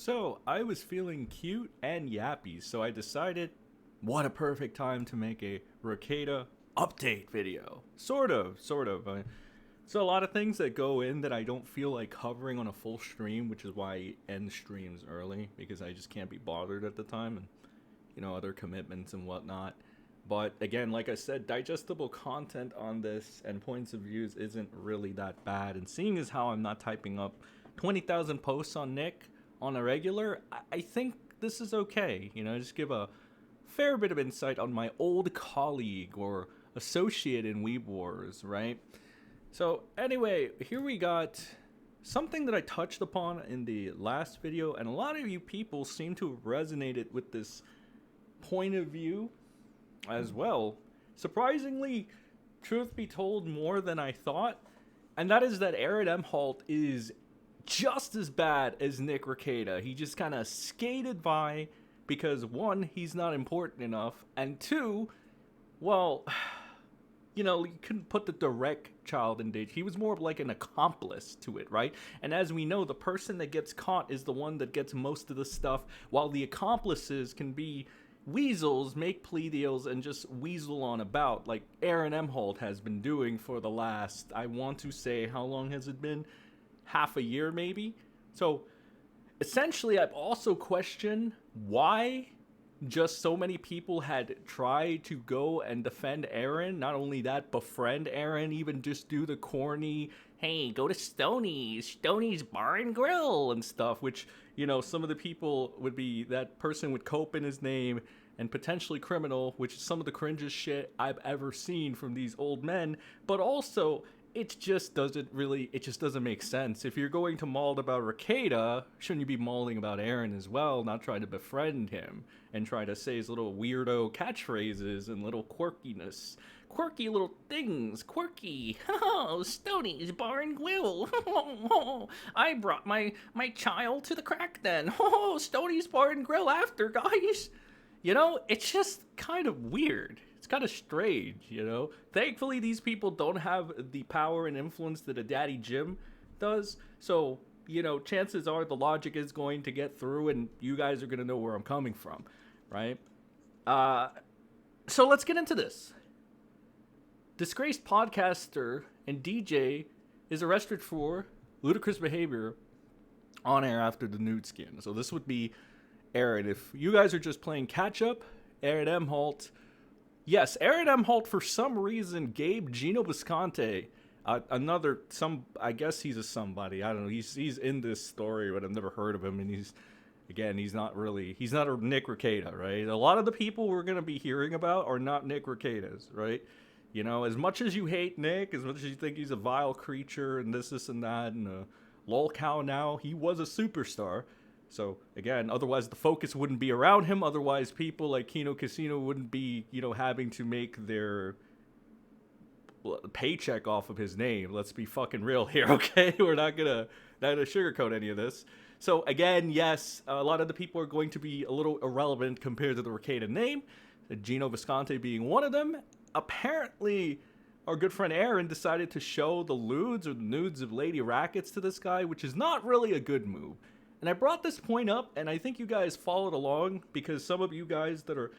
So, I was feeling cute and yappy, so I decided, what a perfect time to make a Rekieta update video. Sort of. So, a lot of things that go in that I don't feel like covering on a full stream, which is why I end streams early, because I just can't be bothered at the time, and, other commitments and whatnot. But again, like I said, digestible content on this and points of views isn't really that bad. And seeing as how I'm not typing up 20,000 posts on Nick on a regular, I think this is okay. Just give a fair bit of insight on my old colleague or associate in Weeb Wars, right? So anyway, here we got something that I touched upon in the last video, and a lot of you people seem to have resonated with this point of view as well. Surprisingly, truth be told, more than I thought, and that is that Aaron Imholte is just as bad as Nick Rekieta. He just kind of skated by because, one, he's not important enough, and two, well, you couldn't put the direct child in danger. He was more of like an accomplice to it, right? And as we know, the person that gets caught is the one that gets most of the stuff, while the accomplices can be weasels, make plea deals, and just weasel on about, like Aaron Imholte has been doing for the last, I want to say, how long has it been? Half a year, maybe? So, essentially, I've also questioned why just so many people had tried to go and defend Aaron. Not only that, befriend Aaron, even just do the corny, hey, go to Stoney's Bar and Grill and stuff, which, some of the people would be, that person with Cope in his name and potentially criminal, which is some of the cringiest shit I've ever seen from these old men. But also, it just doesn't make sense. If you're going to maul about Rekieta, shouldn't you be mauling about Aaron as well, not try to befriend him and try to say his little weirdo catchphrases and little quirkiness? Quirky little things. Quirky. Oh, Stoney's Bar and Grill. I brought my child to the crack then. Oh, Stoney's Bar and Grill after, guys. It's just kind of weird. It's kind of strange, Thankfully, these people don't have the power and influence that a Daddy Jim does. So, chances are the logic is going to get through and you guys are going to know where I'm coming from, right? So let's get into this. Disgraced podcaster and DJ is arrested for ludicrous behavior on air after the nude skin. So this would be Aaron. If you guys are just playing catch up, Aaron Imholte. Yes, Aaron Imholte, for some reason, gave Gino Visconti I guess he's a somebody. I don't know. He's in this story, but I've never heard of him. And he's not a Nick Rekieta, right? A lot of the people we're going to be hearing about are not Nick Requietas, right? As much as you hate Nick, as much as you think he's a vile creature and this and that, and a lol cow now, he was a superstar. So, again, otherwise the focus wouldn't be around him. Otherwise, people like Kino Casino wouldn't be, having to make their paycheck off of his name. Let's be fucking real here, okay? We're not gonna sugarcoat any of this. So, again, yes, a lot of the people are going to be a little irrelevant compared to the Rekieta name, Gino Visconti being one of them. Apparently, our good friend Aaron decided to show the nudes of Lady Rackets to this guy, which is not really a good move. And I brought this point up, and I think you guys followed along because some of you guys that are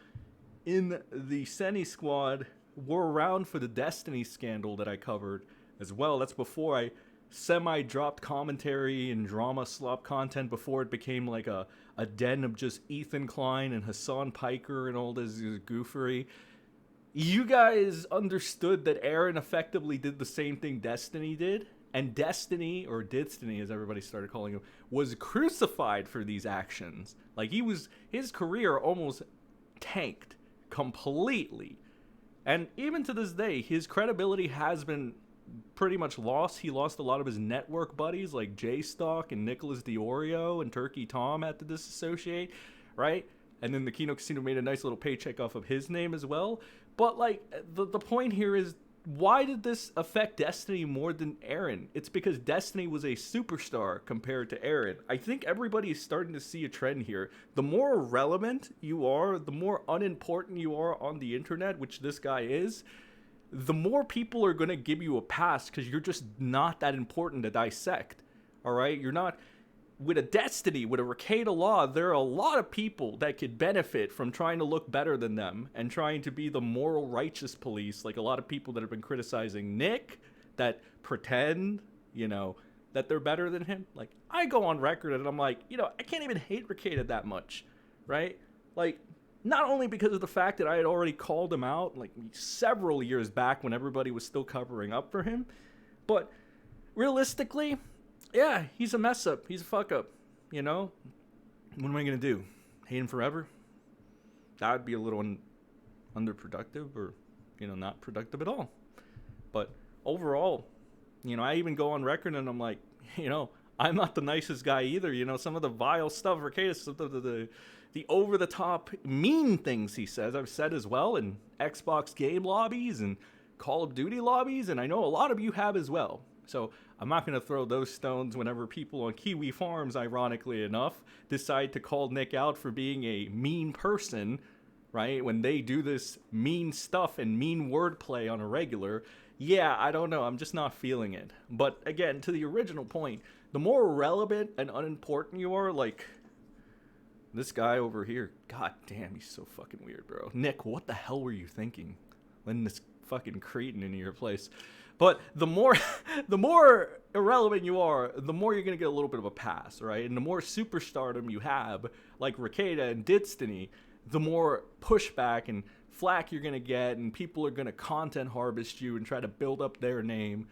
in the Seni squad were around for the Destiny scandal that I covered as well. That's before I semi-dropped commentary and drama slop content, before it became like a den of just Ethan Klein and Hassan Piker and all this goofery. You guys understood that Aaron effectively did the same thing Destiny did. And Destiny, or Didstiny as everybody started calling him, was crucified for these actions. Like, his career almost tanked completely. And even to this day, his credibility has been pretty much lost. He lost a lot of his network buddies like J-Stock and Nicholas Diorio and Turkey Tom had to disassociate, right? And then the Kino Casino made a nice little paycheck off of his name as well. But, like, the point here is, why did this affect Destiny more than Aaron? It's because Destiny was a superstar compared to Aaron. I think everybody is starting to see a trend here. The more irrelevant you are, the more unimportant you are on the internet, which this guy is, the more people are going to give you a pass because you're just not that important to dissect. All right? You're not... with a Destiny, with a Rekieta law, there are a lot of people that could benefit from trying to look better than them and trying to be the moral righteous police. Like a lot of people that have been criticizing Nick that pretend, that they're better than him. Like, I go on record and I'm like, I can't even hate Rekieta that much, right? Like, not only because of the fact that I had already called him out like several years back when everybody was still covering up for him, but realistically, yeah, he's a mess up. He's a fuck up, What am I going to do? Hate him forever? That would be a little underproductive or, not productive at all. But overall, I even go on record and I'm like, I'm not the nicest guy either. Some of the vile stuff, Rekieta, the over-the-top mean things he says, I've said as well in Xbox game lobbies and Call of Duty lobbies, and I know a lot of you have as well. So I'm not going to throw those stones whenever people on Kiwifarms, ironically enough, decide to call Nick out for being a mean person, right? When they do this mean stuff and mean wordplay on a regular. Yeah, I don't know. I'm just not feeling it. But again, to the original point, the more relevant and unimportant you are, like this guy over here, god damn, he's so fucking weird, bro. Nick, what the hell were you thinking? Letting this fucking cretin into your place. But the more irrelevant you are, the more you're going to get a little bit of a pass, right? And the more superstardom you have, like Rekieta and Destiny, the more pushback and flack you're going to get, and people are going to content harvest you and try to build up their name,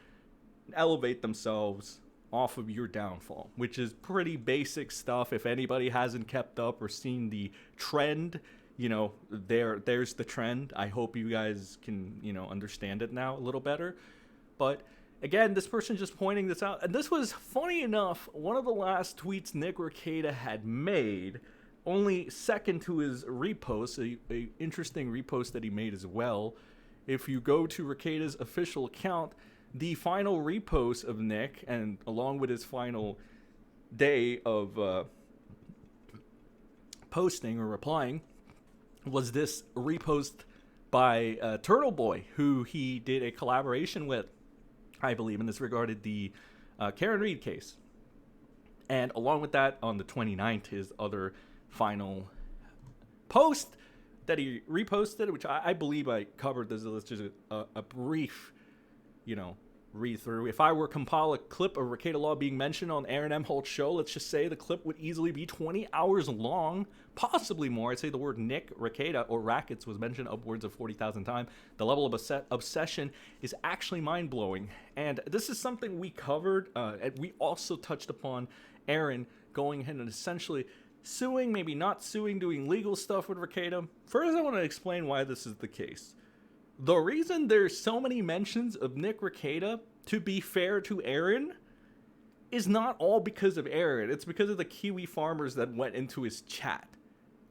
elevate themselves off of your downfall, which is pretty basic stuff. If anybody hasn't kept up or seen the trend, there's the trend. I hope you guys can, understand it now a little better. But again, this person just pointing this out, and this was, funny enough, one of the last tweets Nick Rekieta had made, only second to his repost, a interesting repost that he made as well. If you go to Rekieta's official account, the final repost of Nick, and along with his final day of posting or replying, was this repost by Turtle Boy, who he did a collaboration with, I believe, and this regarded the Karen Reed case. And along with that, on the 29th, his other final post that he reposted, which I believe I covered this. Let's just a brief, read through. If I were to compile a clip of Rekieta Law being mentioned on Aaron Imholte's show, let's just say the clip would easily be 20 hours long, possibly more. I'd say the word Nick Rekieta or Rackets was mentioned upwards of 40,000 times. The level of obsession is actually mind-blowing. And this is something we covered, and we also touched upon Aaron going ahead and essentially suing, maybe not suing, doing legal stuff with Rekieta. First, I want to explain why this is the case. The reason there's so many mentions of Nick Rekieta, to be fair to Aaron, is not all because of Aaron. It's because of the Kiwifarmers that went into his chat.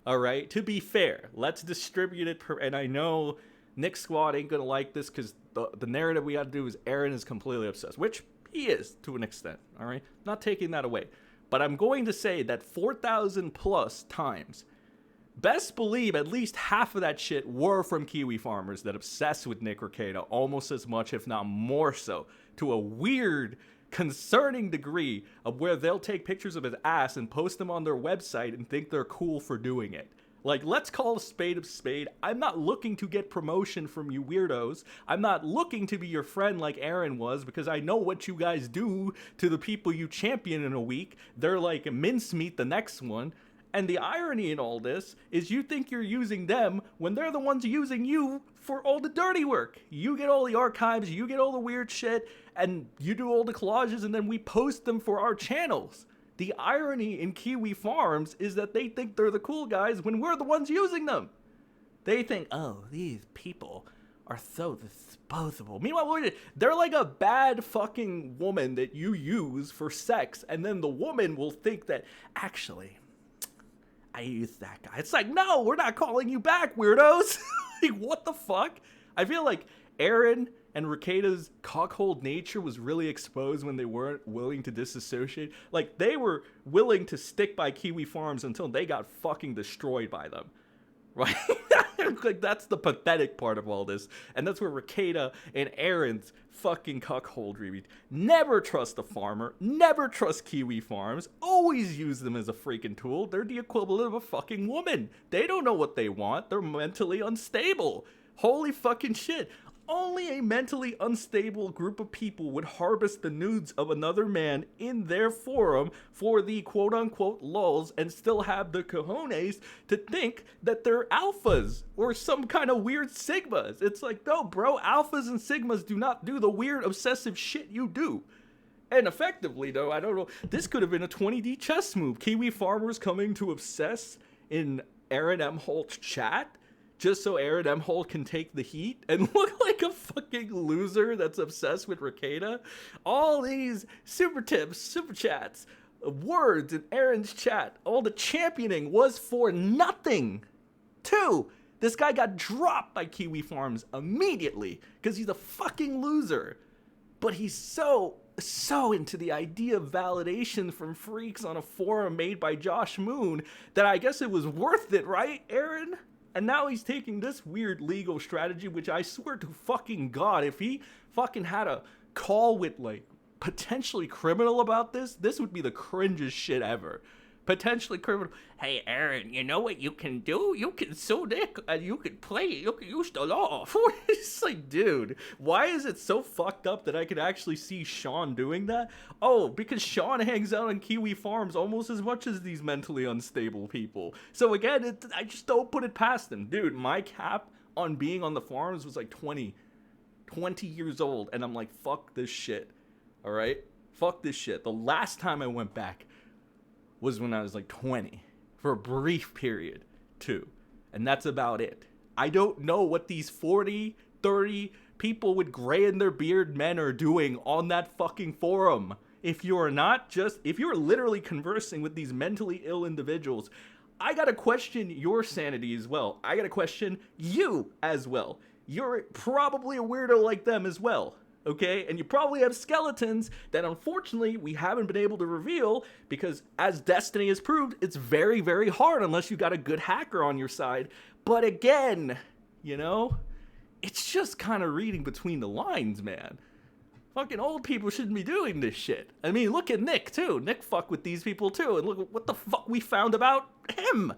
All right? To be fair, let's distribute it. And I know Nick Squad ain't going to like this because the narrative we got to do is Aaron is completely obsessed, which he is to an extent. All right? Not taking that away. But I'm going to say that 4,000 plus times, best believe at least half of that shit were from Kiwifarmers that obsessed with Nick Rekieta almost as much, if not more so, to a weird, concerning degree of where they'll take pictures of his ass and post them on their website and think they're cool for doing it. Like, let's call a spade. I'm not looking to get promotion from you weirdos. I'm not looking to be your friend like Aaron was, because I know what you guys do to the people you champion in a week. They're like mincemeat the next one. And the irony in all this is you think you're using them when they're the ones using you for all the dirty work. You get all the archives, you get all the weird shit, and you do all the collages, and then we post them for our channels. The irony in Kiwifarms is that they think they're the cool guys when we're the ones using them. They think, oh, these people are so disposable. Meanwhile, they're like a bad fucking woman that you use for sex, and then the woman will think that, actually, I used that guy. It's like, no, we're not calling you back, weirdos. Like, what the fuck? I feel like Aaron and Rekieta's cockhold nature was really exposed when they weren't willing to disassociate. Like, they were willing to stick by Kiwifarms until they got fucking destroyed by them. right? Like, that's the pathetic part of all this. And that's where Rekieta and Aaron's fucking cuckoldry. Never trust a farmer. Never trust Kiwifarms. Always use them as a freaking tool. They're the equivalent of a fucking woman. They don't know what they want. They're mentally unstable. Holy fucking shit. Only a mentally unstable group of people would harvest the nudes of another man in their forum for the quote-unquote lulz and still have the cojones to think that they're alphas or some kind of weird sigmas. It's like, no, bro, alphas and sigmas do not do the weird obsessive shit you do. And effectively, though, I don't know, this could have been a 20D chess move. Kiwifarmers coming to obsess in Aaron Imholte's chat, just so Aaron Imholte can take the heat and look like a fucking loser that's obsessed with Rekieta. All these super tips, super chats, words in Aaron's chat, all the championing was for nothing. 2, this guy got dropped by Kiwifarms immediately because he's a fucking loser. But he's so into the idea of validation from freaks on a forum made by Josh Moon that I guess it was worth it, right, Aaron? And now he's taking this weird legal strategy, which I swear to fucking God, if he fucking had a call with, like, potentially criminal about this, this would be the cringest shit ever. Potentially criminal. Hey, Aaron, you know what you can do? You can sue Nick, and you can play it. You can use the law. It's like, dude, why is it so fucked up that I could actually see Sean doing that? Oh, because Sean hangs out on Kiwifarms almost as much as these mentally unstable people. So again, I just don't put it past him. Dude, my cap on being on the farms was like 20 years old, and I'm like, fuck this shit. All right? Fuck this shit. The last time I went back was when I was like 20 for a brief period too. And that's about it. I don't know what these 40, 30 people with gray in their beard men are doing on that fucking forum. If you're literally conversing with these mentally ill individuals, I gotta question your sanity as well. I gotta question you as well. You're probably a weirdo like them as well. Okay, and you probably have skeletons that unfortunately we haven't been able to reveal because, as Destiny has proved, it's very, very hard unless you got a good hacker on your side. But again, you know, it's just kind of reading between the lines, man. Fucking old people shouldn't be doing this shit. I mean, look at Nick, too. Nick fucked with these people, too. And look what the fuck we found about him.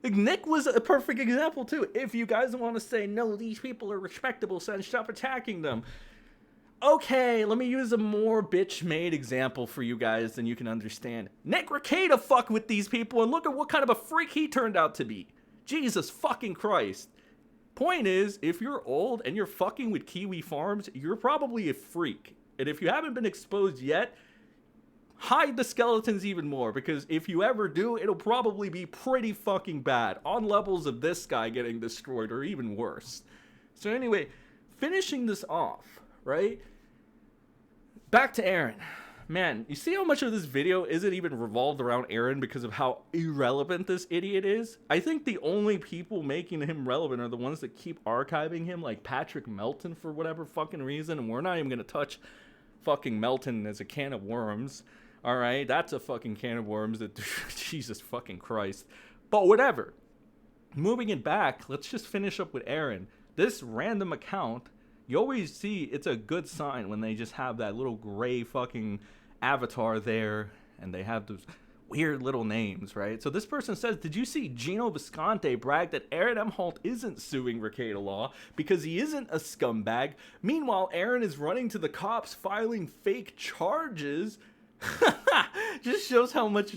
Like, Nick was a perfect example, too. If you guys want to say, no, these people are respectable, so stop attacking them. Okay, let me use a more bitch-made example for you guys than you can understand. Nick Rekieta fucked with these people, and look at what kind of a freak he turned out to be. Jesus fucking Christ. Point is, if you're old and you're fucking with Kiwifarms, you're probably a freak. And if you haven't been exposed yet, hide the skeletons even more, because if you ever do, it'll probably be pretty fucking bad, on levels of this guy getting destroyed, or even worse. So anyway, finishing this off, right? Back to Aaron. Man, you see how much of this video isn't even revolved around Aaron because of how irrelevant this idiot is? I think the only people making him relevant are the ones that keep archiving him, like Patrick Melton for whatever fucking reason, and we're not even gonna touch fucking Melton as a can of worms. Alright, that's a fucking can of worms that, Jesus fucking Christ. But whatever. Moving it back, let's just finish up with Aaron. This random account, you always see it's a good sign when they just have that little gray fucking avatar there and they have those weird little names, right? So this person says, did you see Gino Visconti brag that Aaron Imholte isn't suing Rekieta Law because he isn't a scumbag? Meanwhile, Aaron is running to the cops filing fake charges. Just shows how much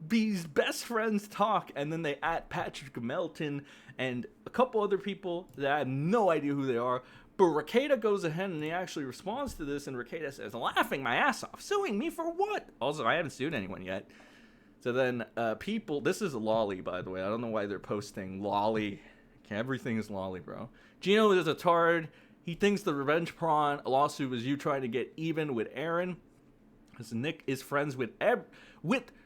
these best friends talk. And then they add Patrick Melton and a couple other people that I have no idea who they are. But Rekieta goes ahead and he actually responds to this, and Rekieta says, laughing my ass off. Suing me for what? Also, I haven't sued anyone yet. So then people, this is Lolly, by the way. I don't know why they're posting Lolly. Everything is Lolly, bro. Gino is a tard. He thinks the revenge prawn lawsuit was you trying to get even with Aaron. Because Nick is friends with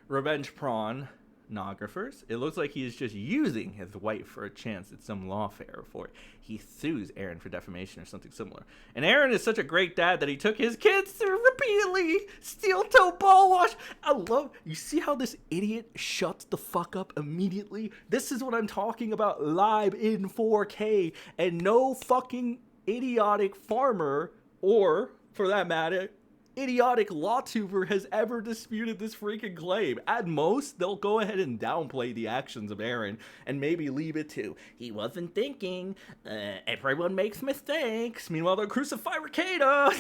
Revenge Prawn. pornographers. It looks like he is just using his wife for a chance at some lawfare before he sues Aaron for defamation or something similar. And Aaron is such a great dad that he took his kids to repeatedly steel-toe ball wash. You see how this idiot shuts the fuck up immediately? This is what I'm talking about, live in 4K, and no fucking idiotic farmer, or for that matter, idiotic law tuber has ever disputed this freaking claim. At most, they'll go ahead and downplay the actions of Aaron and maybe leave it to, he wasn't thinking, everyone makes mistakes. Meanwhile, they'll crucify Rekieta.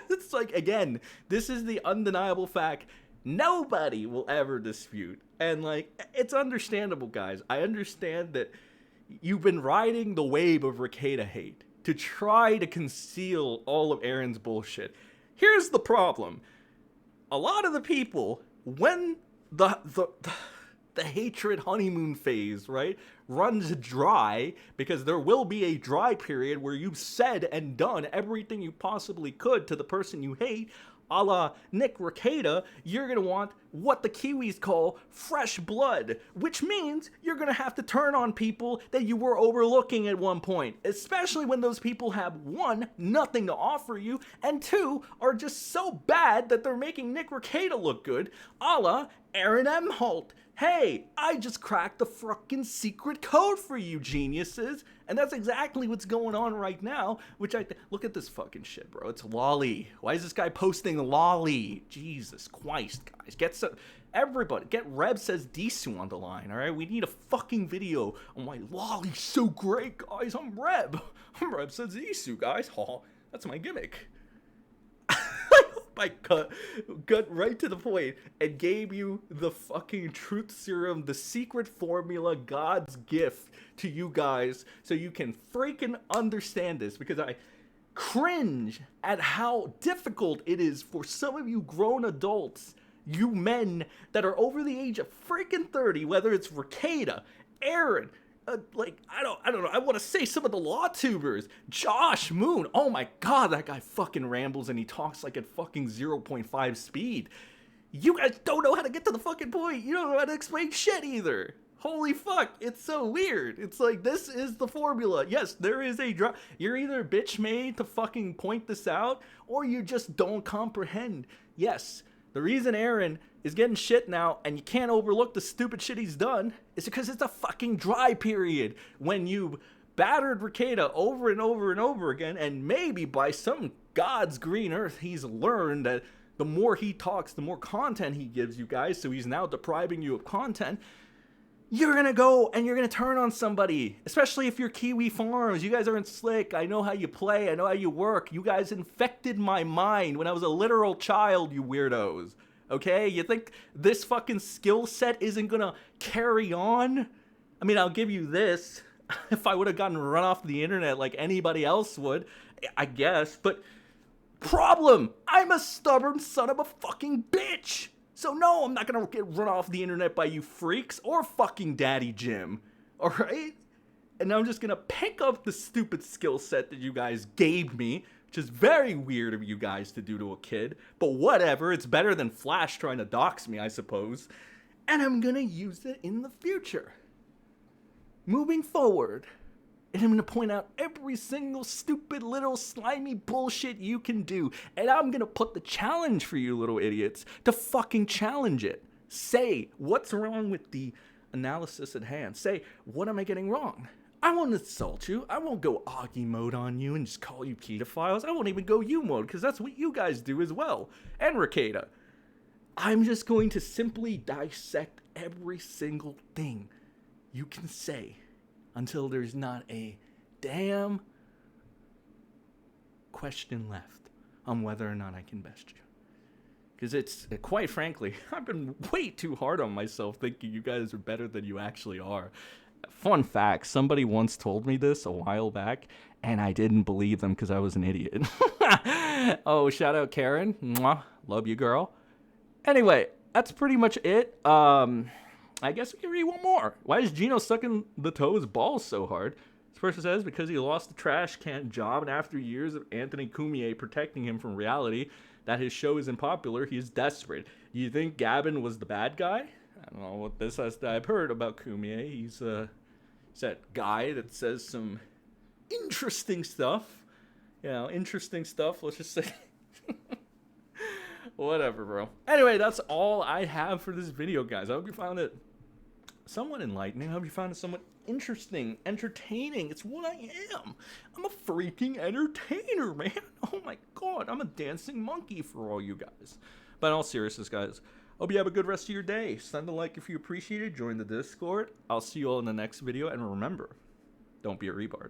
It's like, again, this is the undeniable fact nobody will ever dispute. And like, it's understandable, guys. I understand that you've been riding the wave of Rekieta hate to try to conceal all of Aaron's bullshit. Here's the problem. A lot of the people, when the hatred honeymoon phase, right, runs dry, because there will be a dry period where you've said and done everything you possibly could to the person you hate, a la Nick Rekieta, you're going to want what the Kiwis call fresh blood, which means you're going to have to turn on people that you were overlooking at one point, especially when those people have, one, nothing to offer you, and two, are just so bad that they're making Nick Rekieta look good, a la Aaron Imholte. Hey, I just cracked the fucking secret code for you geniuses. And that's exactly what's going on right now, which look at this fucking shit, bro. It's lolly. Why is this guy posting lolly? Jesus Christ, guys. Everybody, get Reb Says Disu on the line, all right? We need a fucking video on why lolly's so great, guys. I'm Reb Says Disu, guys. Oh, that's my gimmick. I got right to the point and gave you the fucking truth serum, the secret formula, God's gift to you guys, so you can freaking understand this, because I cringe at how difficult it is for some of you grown adults, you men that are over the age of freaking 30, whether it's Rekieta, Aaron, I don't know. I want to say some of the law tubers. Josh Moon. Oh my god, that guy fucking rambles and he talks like at fucking 0.5 speed. You guys don't know how to get to the fucking point. You don't know how to explain shit either. Holy fuck, it's so weird. It's like, this is the formula. Yes, there is a drop. You're either bitch made to fucking point this out, or you just don't comprehend. Yes, the reason Aaron is getting shit now, and you can't overlook the stupid shit he's done, is because it's a fucking dry period when you battered Rekieta over and over and over again, and maybe by some God's green earth, he's learned that the more he talks, the more content he gives you guys, so he's now depriving you of content. You're gonna go and you're gonna turn on somebody, especially if you're Kiwifarms. You guys aren't slick. I know how you play. I know how you work. You guys infected my mind when I was a literal child, you weirdos. Okay, you think this fucking skill set isn't gonna carry on? I mean, I'll give you this. If I would have gotten run off the internet like anybody else would, I guess. But problem, I'm a stubborn son of a fucking bitch. So no, I'm not gonna get run off the internet by you freaks or fucking Daddy Jim. Alright? And I'm just gonna pick up the stupid skill set that you guys gave me, which is very weird of you guys to do to a kid, but whatever, it's better than Flash trying to dox me, I suppose, and I'm gonna use it in the future. Moving forward, and I'm gonna point out every single stupid little slimy bullshit you can do, and I'm gonna put the challenge for you little idiots to fucking challenge it. Say, what's wrong with the analysis at hand? Say, what am I getting wrong? I won't insult you. I won't go Augie mode on you and just call you pedophiles. I won't even go you mode, because that's what you guys do as well. And Rekieta. I'm just going to simply dissect every single thing you can say until there's not a damn question left on whether or not I can best you. Because it's, quite frankly, I've been way too hard on myself thinking you guys are better than you actually are. Fun fact, somebody once told me this a while back, and I didn't believe them because I was an idiot. Oh, shout out Karen. Mwah. Love you, girl. Anyway, that's pretty much it. I guess we can read one more. Why is Gino sucking the toes balls so hard? This person says because he lost the trash can job, and after years of Anthony Cumia protecting him from reality that his show isn't popular, he is desperate. You think Gavin was the bad guy? I don't know what this has. I've heard about Kumie. He's that guy that says some interesting stuff. You know, interesting stuff. Let's just say. Whatever, bro. Anyway, that's all I have for this video, guys. I hope you found it somewhat enlightening. I hope you found it somewhat interesting, entertaining. It's what I am. I'm a freaking entertainer, man. Oh my god, I'm a dancing monkey for all you guys. But in all seriousness, guys, hope you have a good rest of your day. Send a like if you appreciate it. Join the Discord. I'll see you all in the next video. And remember, don't be a retard.